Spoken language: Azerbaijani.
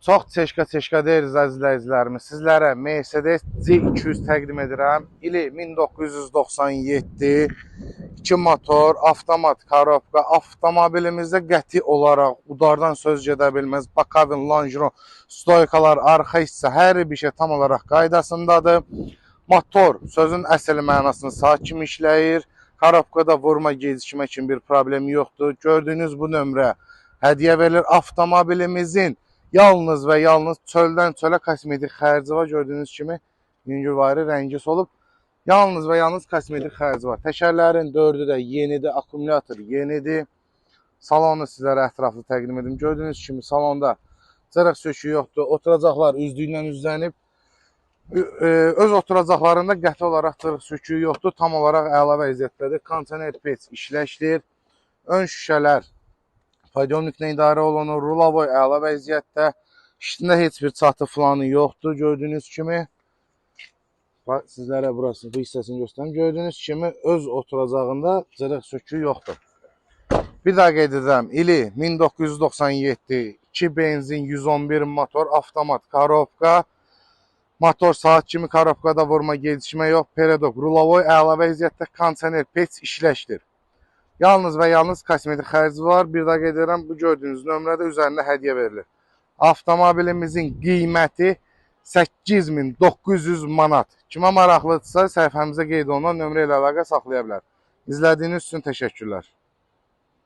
Çox çeşka deyiriz əziz izləyicilərimiz. Sizlərə Mercedes C200 təqdim edirəm. İli 1997, 2 motor, avtomat korobka. Avtomobilimizdə qəti olaraq udardan söz gedə bilməz. Bakavin, lonjron, stoykalar, arxa hissə, hər bir şey tam olaraq qaydasındadır. Motor sözün əsl mənasını sakin işləyir. Korobkada vurma, gecikmə kimi bir problem yoxdur. Gördüyünüz bu nömrə hədiyyə verilir. Avtomobilimizin yalnız və yalnız çöldən çölə kosmetik xərci var. Gördüyünüz kimi yüngülvari rəngi solub. Yalnız və yalnız kosmetik xərci var. Təkərlərin 4-ü də yenidir, akkumulyator yenidir. Salonu sizlərə ətraflı təqdim edim. Gördüyünüz kimi salonda cırıq söküyü yoxdur. Oturacaqlar üzdüyündən üzlənib. Öz oturacaqlarında qəti olaraq cırıq söküyü yoxdur. Tam olaraq əla vəziyyətdədir. Kondisioner pec işləşdir. Ön şüşələr Podiyomniklə idarə olunur. Rulavoy əla vəziyyətdə. İşində heç bir çatı filanı yoxdur. Gördüyünüz kimi. Sizlərə burası, bu hissəsini göstərim. Gördüyünüz kimi öz oturacağında cırıq söküyü yoxdur. Bir daha qeyd edirəm. İli 1997, 2 benzin, 111 motor, avtomat korobka. Motor saat kimi korobkada vurma, gecikmə yox. Peredok, rulavoy əla vəziyyətdə, kondisioner pec işləşdir. Yalnız və yalnız kosmetik xərci var. Bir daha qeyd edirəm, bu gördüyünüz nömrədə üzərində hədiyyə verilir. Avtomobilimizin qiyməti 8900 manat. Kimə maraqlıdırsa səhifəmizə qeyd olunan nömrə ilə əlaqə saxlaya bilər. İzlədiyiniz üçün təşəkkürlər.